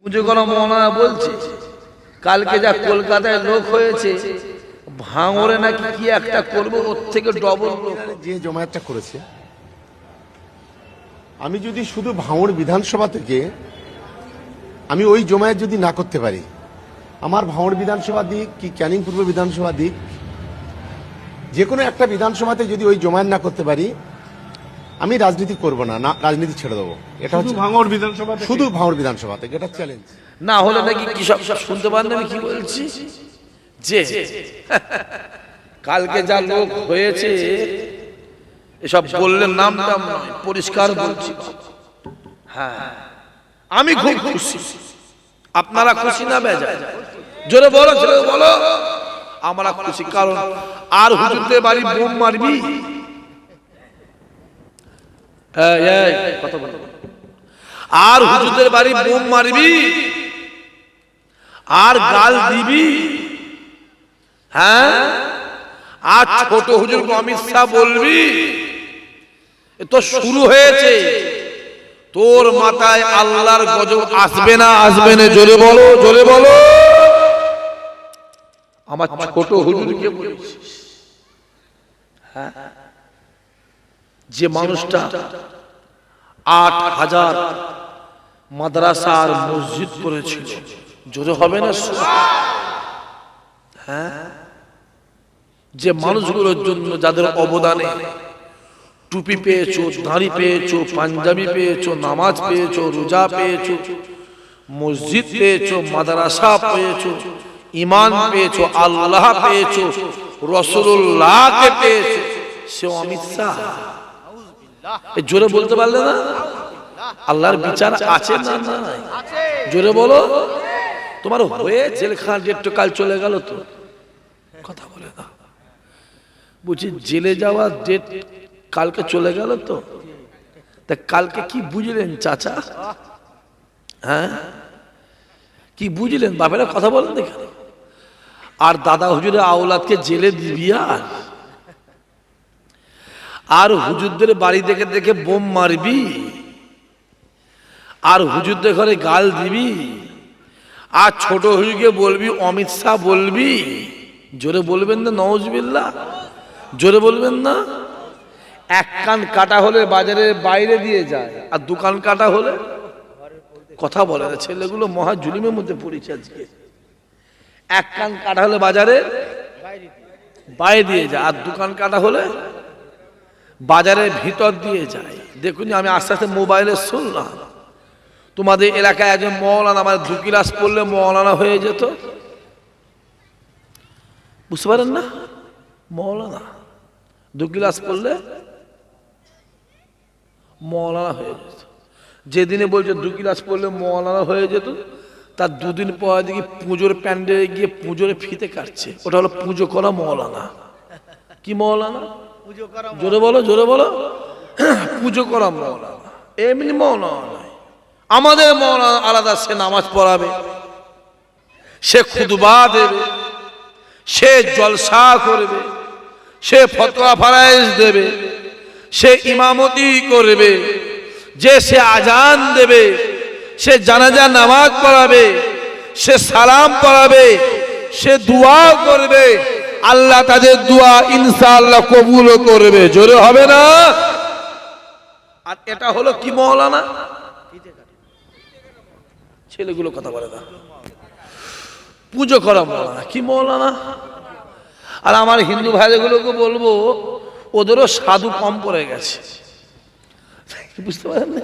পুজো করা মৌলানা বলছে কালকে যা কলকাতায় লোক হয়েছে ভাঙরে নাকি কি একটা করবো ওর থেকে ডবল লোক। যে জমায়েতটা করেছে, আমি যদি শুধু ভাঙড় বিধানসভা থেকে আমি ওই জমায়েত যদি না করতে পারি, আমার ভাঙড় বিধানসভা দিক কি ক্যানিং পূর্ব বিধানসভা দিক যে কোনো একটা বিধানসভাতে যদি ওই জমায়েত না করতে পারি, আমি রাজনীতি করব না, রাজনীতি ছেড়ে দেবো। এটা হচ্ছে ভাঙড় বিধানসভা, শুধু ভাঙড় বিধানসভা থেকে, এটা চ্যালেঞ্জ। না হলে নাকি কি সব শুনতে পারেন আমি কি বলছি, যে কালকে যা লোক হয়েছে এসব বললেন নাম টাম নয়, পরিষ্কার বলছি। হ্যাঁ আমি খুব খুশি, আপনারা খুশি না বেজা? জোরে বলো, জোরে বলো। আমরা খুশি, কারণ আর হুজুরদের বাড়ি বোম মারবি, কথা বল, আর হুজুরদের বাড়ি বোম মারবি আর গাল দিবি, হ্যাঁ, আর ছোট হুজুর অমিত শাহ বলবি, এ তো শুরু হয়েছে। তোর মাথায় আল্লাহর গজব আসবে না, আসবে না? জোরে বলো, জোরে বলো। আমার ছোট হুজুরকে বলিস, হ্যাঁ, যে মানুষটা ৮,০০০ মাদ্রাসা আর মসজিদ করেছিল, জোরে হবে না? হ্যাঁ, যে মানুষগুলোর জন্য যাদের অবদানে টুপি পেয়েছো, দাড়ি পেয়েছো, পাঞ্জাবি পেয়েছো, নামাজ পেয়েছো, রোজা পেয়েছো, মসজিদ পেয়েছো, মাদ্রাসা পেয়েছো, ঈমান পেয়েছো, আল্লাহ পেয়েছো, রাসূলুল্লাহকে পেয়েছো, সে অমিত শাহ। জোরে বলতে পারলে না? আল্লাহর বিচার আছে না নাই? জোরে বলো। তোমার হয়ে জেলখানার ডেটটা কাল চলে গেল তো, কথা বলে না। বুঝি জেলে যাওয়ার ডেট কালকে চলে গেল তো, তা কালকে কি বুঝলেন চাচা? হ্যাঁ, কি বুঝলেন? বাপেরা কথা বলেন দেখেন। আর দাদা হুজুরের আওলাদকে জেলে দিবি, আর হুজুরদের বাড়ি দেখে দেখে বোম মারবি, আর হুজুরদের ঘরে গাল দিবি, আর ছোট হুজুরকে বলবি অমিত শাহ বলবি। জোরে বলবেন না? নওয়াজবিল্লাহ, জোরে বলবেন না? এক কান কাটা হলে বাজারের বাইরে দিয়ে যায়, আর দোকান কাটা হলে, কথা বলে না ছেলেগুলো, মহা জুলুমের মধ্যে পড়েছে আজকে। এক কান কাটা হলে বাজারে বাইরে দিয়ে যায়, আর দোকান কাটা হলে বাজারের ভিতর দিয়ে যায়। দেখুন, আমি আস্তে আস্তে মোবাইলে শুনলাম তোমাদের এলাকায় একজন মৌলানা, আমার 2 ক্লাস পড়লে মৌলানা হয়ে যেত, বুঝতে পারেন না? মৌলানা 2 ক্লাস পড়লে মৌলানা হয়ে যেত। যেদিনে বলছে 2 ক্লাস পড়লে মৌলানা হয়ে যেত, তার 2 দিন পর দেখি পুজোর প্যান্ডেলে গিয়ে পুজোর ফিতে কাটছে। ওটা হলো পুজো করা মৌলানা। কি মৌলানা? জোরে বলো, জোরে বলো। পুজো করা মৌলানা, এমনি মৌলানা নয়। আমাদের মৌলানা আলাদা, সে নামাজ পড়াবে, সে খুতবা দেবে, সে জলসা করবে, সে ফতোয়া ফারায়েজ দেবে, সে ইমামতি করবে, যে সে আজান দেবে, সে জানাজা নামাজ পড়াবে, সে সালাম পড়াবে, সে দোয়া করবে। আল্লাহ তাদের দোয়া ইনশাআল্লাহ কবুল করবে। জোরে হবে না? আর এটা হলো কি মৌলানা? ছেলেগুলো কথা বলে না, পুজো করা মৌলানা। কি মৌলানা? আর আমার হিন্দু ভাইগুলোকে বলবো, ওদেরও সাধু কম পড়ে গেছে, বুঝতে পারেন না?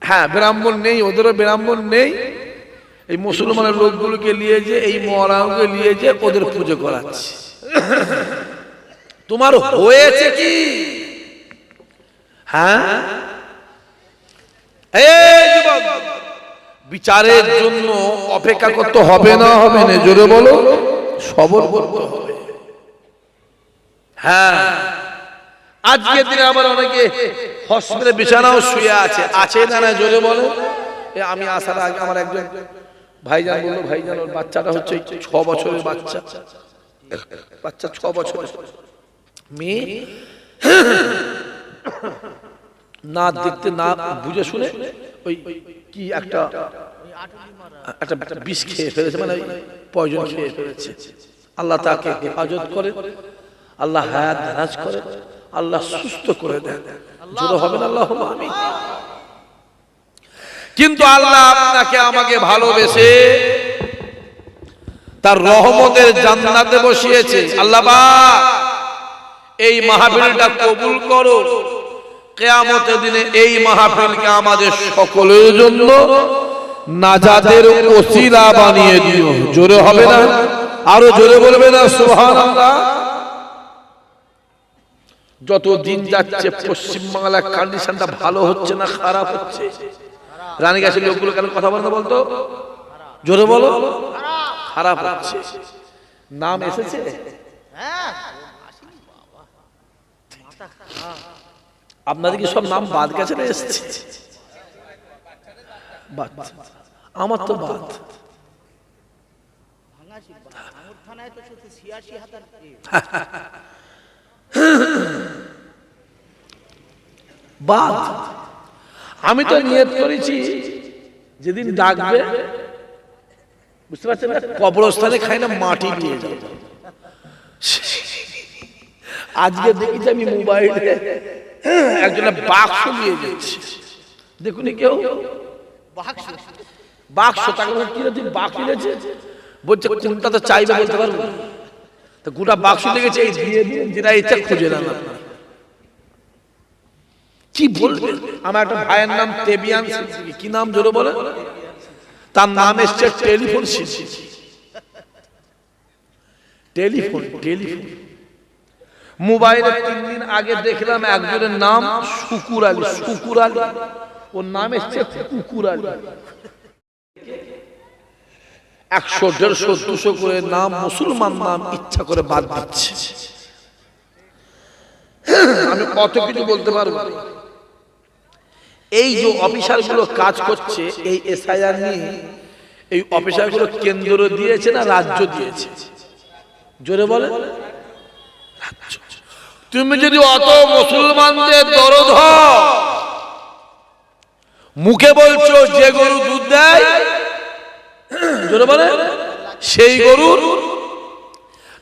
হ্যাঁ, ব্রাহ্মণ নেই, ওদেরও ব্রাহ্মণ নেই। এই মুসলমানের লোকগুলোকে নিয়ে যে, এই মৌলানাকে নিয়ে যে ওদের পুজো করাচ্ছে। তোমার হয়েছে কি? হ্যাঁ, এই যুবক, বিচারের জন্য অপেক্ষা করতে হবে না? হবে না? জোরে বলো। সবর করতে হবে। হ্যাঁ, আজকের দিনে আবার অনেকে হসপিটালে বিছানাও শুয়ে আছে, আছে না? না, জোরে বলো। আমি আসার আগে আমার একজন ভাইজান বললো, ভাইজান ওর বাচ্চাটা হচ্ছে 6 বছরের বাচ্চা, 6 বছরের মেয়ে, না দেখতে না বুঝে শুনে ওই কি একটা বিষ খেয়ে ফেলেছে, মানে পয়জন খেয়ে ফেলেছে। আল্লাহ তাকে হেফাজত করে, আল্লাহ হায়াত দারাজ করে, আল্লাহ সুস্থ করে দেন। জোরে হবে না আল্লাহুম্মা আমিন। কিন্তু আল্লাহ আপনাকে আমাকে ভালোবেসে তার রহমতের জান্নাতে বসিয়েছে। আল্লাহ পাক এই মাহফিলটা কবুল করো, কিয়ামতের দিনে এই মাহফিলকে আমাদের সকলের জন্য নাজাতের ওসিলা বানিয়ে দিও। জোরে হবে না? আরো জোরে বলবে না সুবহানাল্লাহ? যত দিন যাচ্ছে পশ্চিমবাংলার কন্ডিশনটা ভালো হচ্ছে না খারাপ হচ্ছে? রানীগাছের লোকগুলো কেন কথা বলে না বলতো? জোরে বলো। খারাপ হচ্ছে। নাম এসেছে? আপনাদের কি সব নাম বাদ গেছে না এসেছে? বাদ। আমার তো বাদ। বাদ। আমি তো নিয়ত করেছি যেদিন ডাকবে, বুঝতে পারছেন না, কবরস্থানে খাই না, মাটি দিয়ে যাবো। আজকে দেখেছি আমি মোবাইলে একজনের বাক্স নিয়ে যাচ্ছে, দেখুন কেউ বাক্স, তাকে কি তুই বাক্স নিয়েছে, বলছে কোনটা তো চাইবে বলতে পারবো, তো গোটা বাক্স লেগেছে, এই দিয়ে দিন যেটা ইচ্ছা খুঁজে নেন। কি বলবেন? আমার একটা ভাইয়ের নাম তেবিয়ান সিদ্দিকী। কি নাম জোরে বলে? তার নাম এসছে টেলিফোন সিদ্দিকী। টেলিফোন মোবাইলে 3 দিন আগে দেখলাম একজনের নাম শুকুর আলী। শুকুর আলী, ওর নাম এসছে কুকুর আলী। 100, 150, 200 করে নাম, মুসলমান নাম ইচ্ছা করে বাদ দিচ্ছে। আমি কত কিছু বলতে পারবো। এই যে অফিসার গুলো কাজ করছে এই এসআইআর নিয়ে, এই অফিসার গুলো কেন্দ্র দিয়েছে না রাজ্য দিয়েছে? জোরে বলে। তুমি যদি অত মুসলমানদের দরদ হও, মুখে বলছো যে গরু দুধ দেয়, জোরে বলে, সেই গরুর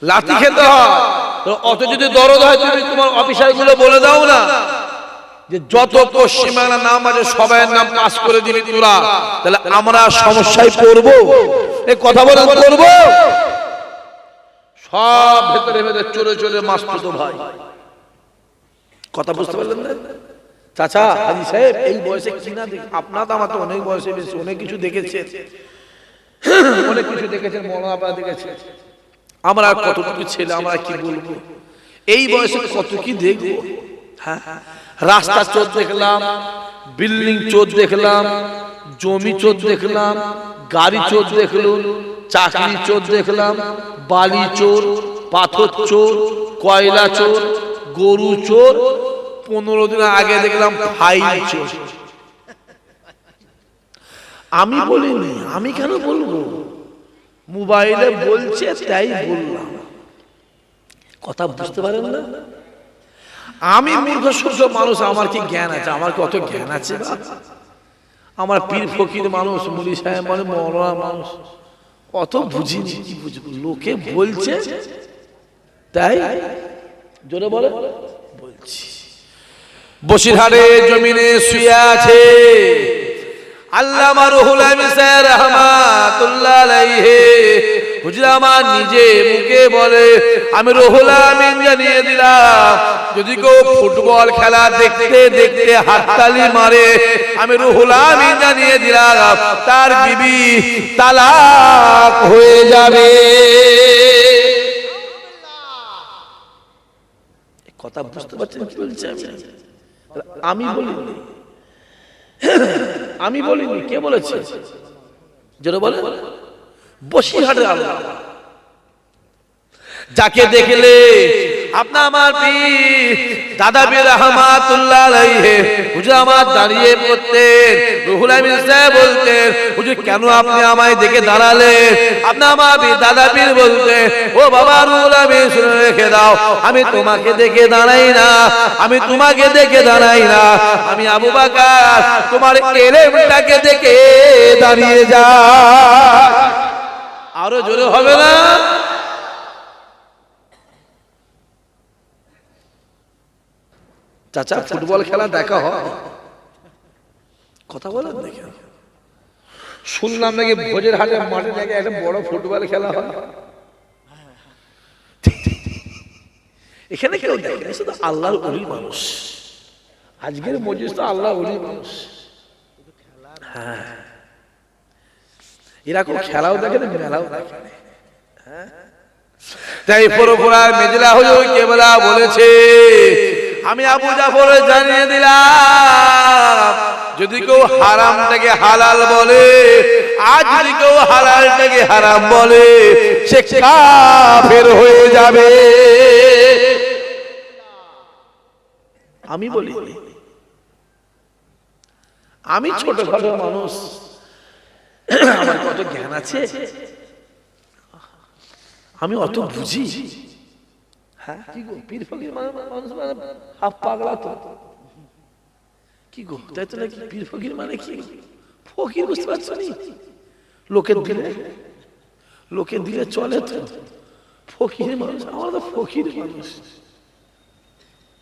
লাঠি খেতে হয়। অত যদি দরদ হয়, তুমি তোমার অফিসার গুলো বলে দাও না যে যত পশ্চিমবাংলার নাম আছে সবাই নাম পাস করে দিবি তোরা, তাহলে আমরা সমস্যায় পড়বো। এই কথা বলে করবো? সব ভেতরে ভেতরে চলে চলে মাসতুতো ভাই। কথা বুঝতে পারলেন না? চাচা হাজি সাহেব এই বয়সে কি না দেখ, আপনার তো আমার তো অনেক বয়সে বেশি, অনেক কিছু দেখেছেন, অনেক কিছু দেখেছেন, মনোভাব দেখেছেন। আমরা কতটুকু ছেলে, আমরা কি বলবো? এই বয়সে কত কি দেখবো। হ্যাঁ, রাস্তা চোর দেখলাম, বিল্ডিং চোর দেখলাম, জমি চোর দেখলাম, গাড়ি চোর দেখলাম, চাকরি চোর দেখলাম, বালি চোর, পাথর চোর, কয়লা চোর, গরু চোর, 15 দিন আগে দেখলাম ফাইল চোর। আমি বলিনি, আমি কেন বলবো? মোবাইলে বলছে তাই বললাম। কথা বুঝতে পারেন না? আমি মূর্খ সূর্য মানুষ, আমার কি জ্ঞান আছে? আমার কি অত জ্ঞান আছে? আমার পীর ফকির মানুষ, মুলি সাহেব মানে মৌলানা মানুষ, অত বুঝিনি। কি বুঝবো? লোকে বলছে তাই জোরে বলে বলছি। বসিরহাটে জমিনে শুয়ে আছে আল্লামা রুহুল আমিন সাহেব রাহমাতুল্লাহ আলাইহি। হুজুর আমার নিজে মুখে বলে, আমি রুহুল আমিন জানিয়ে দিলাম, যদি কেউ ফুটবল খেলা দেখতে দেখতে হাততালি মারে, আমি রুহুল আমিন জানিয়ে দিলাম তার বিবি তালাক হয়ে যাবে। কথা বুঝতে পারছেন কি বলছি? আমি বলিনি, আমি বলিনি। কে বলেছে? যেটা বলে বসিরহাটের আল্লাহ, যাকে দেখলে আপনার আমার পীর দাদা পীর রহমাতুল্লাহ আলাইহি হুজুর আমার দাঁড়িয়ে পড়তেন, রুহুল আমিন সাহেব বলতেন হুজুর কেন আপনি আমায় দেখে দাঁড়ালেন? আপনার আমার পীর দাদা পীর বলতেন ও বাবা রুহুল আমিন শুনে রেখে দাও, আমি তোমাকে দেখে দাঁড়াই না, আমি তোমাকে দেখে দাঁড়াই না, আমি আবু বকর তোমার এলেমটাকে দেখে দাঁড়িয়ে যা। আরো জোরে হবে না? চাচা ফুটবল খেলা দেখা হয়? কথা বলেন দেখে। শুনলাম নাকি ভোজের হাটে মাঠে নাকি একটা বড় ফুটবল খেলা হয়। এখানে কেউ দেখে না, শুধু আল্লাহর ওলি মানুষ। আজকের মজলিস তো আল্লাহর ওলি মানুষ। হ্যাঁ, এরা কোনো খেলাও দেখে না, মেলাও দেখে না। তাই পুরোপুরায় মেজলা হুজুর কেবলা বলেছে আমি আবু জাফর জানিয়ে দিলাম যদি কেউ হারামটাকে হালাল বলে আর যদি কেউ হালালটাকে হারাম বলে সে কাফের হয়ে যাবে। আমি বলি আমি ছোটখাটো মানুষ, আমার কত জ্ঞান আছে, আমি অত বুঝি। হ্যাঁ কি গো পীর ফকির মানুষ হাফ পাগলা তো কি গো, তাই তো নাকি পীর ফকির মানে কি? ফকির বুঝতে পারছো নি? লোকে দিলে চলে তো, ফকির মানুষ। আমরা তো ফকির মানুষ।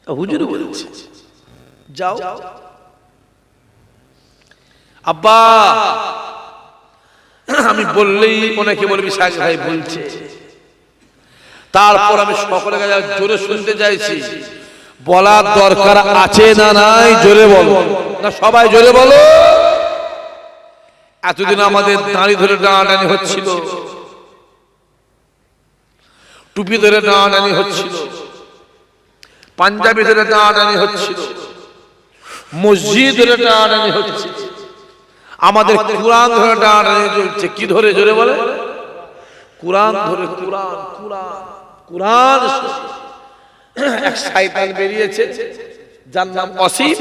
হুজুর বলেছে যাও আব্বা, আমি বললেই অনেকে বলবি শাহ ভাই বলছে, তারপর আমি সকলের কাছে জোরে শুনতে চাইছি বলার দরকার আছে না নাই? জোরে বলো না, সবাই জোরে বলো। এতদিন আমাদের দাঁড়ি ধরে টানাটানি হচ্ছিল, টুপি ধরে টানাটানি হচ্ছিল, পাঞ্জাবি ধরে টানাটানি হচ্ছিল, মসজিদ ধরে টানাটানি হচ্ছে, আমাদের কোরআন ধরে টানাটানি চলছে। কি ধরে? জোরে বলে কোরআন ধরে। কোরআন কোরআন কোরআন। এক শয়তান বেরিয়েছে যার নাম অসীম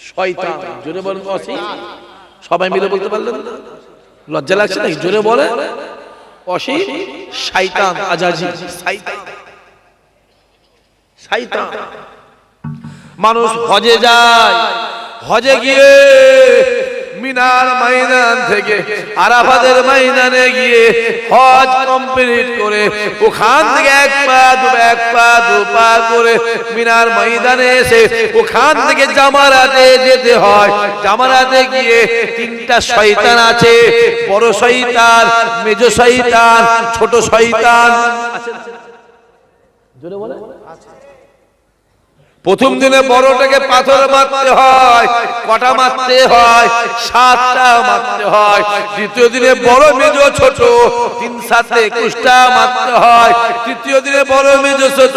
শয়তান। জোরে বলেন অসীম। সবাই মিলে বলতে পারলেন না? লজ্জা লাগছে নাকি? জোরে বলে অসীম শয়তান আজাজি শয়তান। শয়তান মানুষ হজে যায়, হজে গিয়ে মিনার ময়দান থেকে আরাফাতের ময়দানে গিয়ে হজ কমপ্লিট করে ওখান থেকে এক পা দু পা করে মিনার ময়দানে এসে ওখান থেকে জামারাতে যেতে হয়। জামারাতে গিয়ে তিনটা শয়তান আছে, বড় শয়তান, মেজ শয়তান, ছোট শয়তান। জোরে বলে প্রথম দিনে বড়টাকে পাথর মারতে হয়, কটা মারতে হয়? 7টা মারতে হয়। দ্বিতীয় দিনে বড় মেজ ছোট 3 7 21টা মারতে হয়। তৃতীয় দিনে বড় মেজ ছোট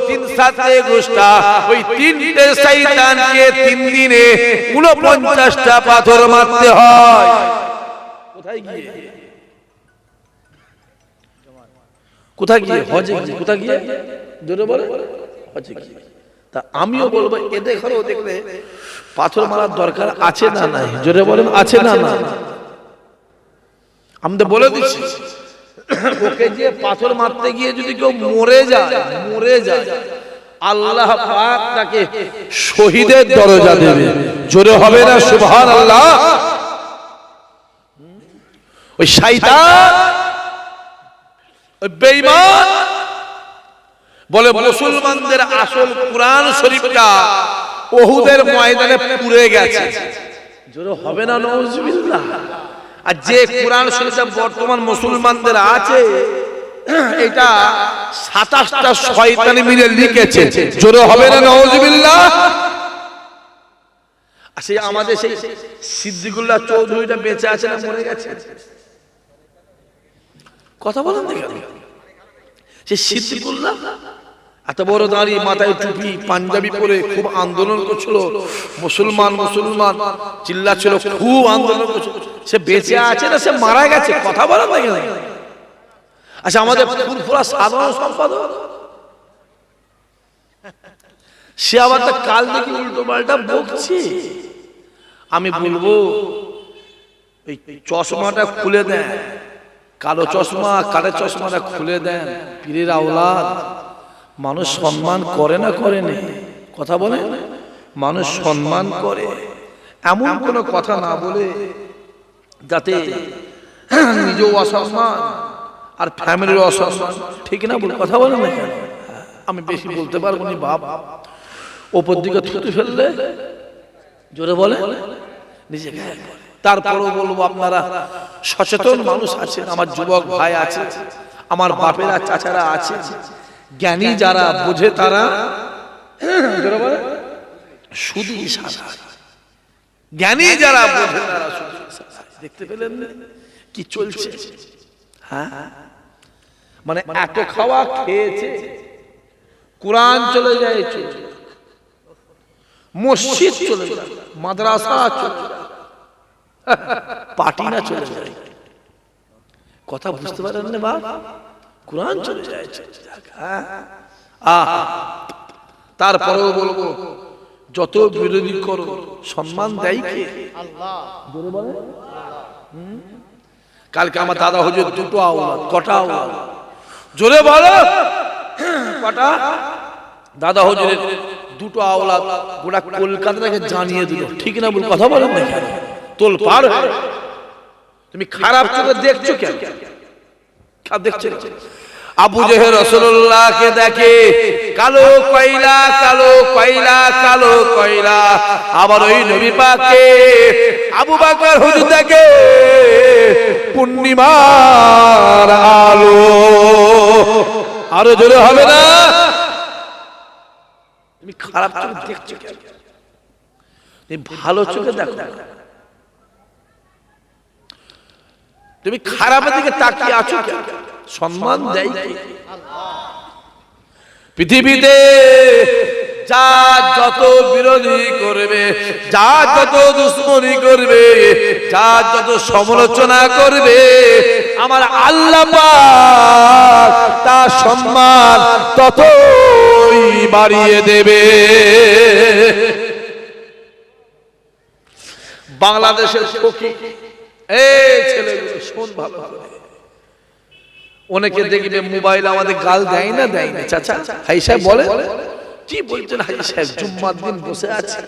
3 7 21টা। ওই তিনটে শয়তানকে 3 দিনে 49টা পাথর মারতে হয়। কোথায় গিয়ে? কোথায় গিয়ে? হজে গিয়ে। কোথায় গিয়ে? জোরে বলে হজে গিয়ে। তা আমিও বলবো এদের ঘরেও দেখলে পাথর মারার দরকার আছে না নাই? জোরে বলেন আছে না না? আমি তো বলে দিচ্ছি ওকে যে পাথর মারতে গিয়ে যদি কেউ মরে যায় আল্লাহ পাক তাকে শহীদের দরজা দেবে। জোরে হবে না সুবহানাল্লাহ? ওই শয়তান, ওই বেঈমান বলে মুসলমানদের আসল কুরআন শরীফটা উহুদের ময়দানে পুড়ে গেছে। জোরে হবে না নাউজুবিল্লাহ? আর যে কুরআন শরীফটা বর্তমান মুসলমানদের আছে এটা 27টা শয়তান মিলে লিখেছে। জোরে হবে না নাউজুবিল্লাহ? আসলে আমাদের সেই সিদ্দিকুল্লাহ চৌধুরীটা বেঁচে আছে না মরে গেছে? কথা বলেন দেখেন। সে সিদ্দিকুল্লাহ এত বড় দাড়ি, মাথায় টুপি, পাঞ্জাবি পরে খুব আন্দোলন করছিল, মুসলমান মুসলমান চিল্লাচ্ছিল, খুব আন্দোলন করছিল। সে বেঁচে আছে না সে মারা গেছে? কথা বলেন দেখেন। আচ্ছা আমাদের ফুরফুরা সাধারণ সম্পাদক সে আবার তা কাল দেখি উল্টো পাল্টা বকছে। আমি বলবো এই চশমাটা খুলে দেন, কালো চশমা কালো চশমাটা খুলে দেন। পীরের আওলাদ মানুষ সম্মান করে না করে না? কথা বলে মানুষ সম্মান করে, এমন কোনো কথা না বলে যাতে নিজেও অসম্মান আর ফ্যামিলির অসম্মান, ঠিক না? বল কথা বলেন না কেন? আমি বেশি বলতে পারবো না বাপ, ওপর দিকে থুতু ফেললে জোরে বলে নিজে গায়ে পড়ে। তারপরেও বলবো আপনারা সচেতন মানুষ আছেন, আমার যুবক ভাই আছে, আমার বাপেরা চাচারা আছে, জ্ঞানী যারা বোঝে তারা জোরে বলে শুধু ইশারা, জ্ঞানী যারা বোঝে তারা শুধু ইশারা। দেখতে পেলেন কি চলছে? হ্যাঁ, মানে এত খাওয়া খেয়েছে, কোরআন চলে যায়, মসজিদ চলে যায়, মাদ্রাসা চলে যায়, পার্টি না চলে যায়। কথা বুঝতে পারেন না বাপ? কোরআন চলে যায়। তারপরেও বলবো যত বিরোধী করো সম্মান দেয় কে? কালকে আমার দাদা হুজুর দুটো আওলাদ, কটা আওলাদ জোরে বলো? কটা? দাদা হুজুরের দুটো আওলাদ গোটা কলকাতাকে জানিয়ে দিল, ঠিক না? বল কথা বলেন না কেন? তোল পার হয়ে তুমি খারাপ চোখে দেখছো কেন? দেখছো আবু জেহেল রাসূলুল্লাহকে দেখে কালো কয়লা, কালো কয়লা, কালো কয়লা। আবার ওই নবী পাককে আবু বকর হুজুর দেখে পূর্ণিমার আলো। আরো জোরে হবে না? তুমি খারাপ চোখে দেখছো কেন? তুমি ভালো চোখে দেখো। তুমি খারাপের দিকে তাকিয়ে আছো কেন? সম্মান দেয় কে? পৃথিবীতে যা যত বিরোধী করবে, যা যত দুশ্মনী করবে, যা যত সমালোচনা করবে, আমার আল্লাহ পাক তার সম্মান ততই বাড়িয়ে দেবে। বাংলাদেশের ফকির এই ছেলেগুলো শোন ভালো ভালো, অনেকে দেখবে মোবাইল আমাদের গাল দেয় না, দেয় না? চাচা হাই সাহেব বলে কি বলছেন? হাই সাহেব জুম্মার দিন বসে আছে,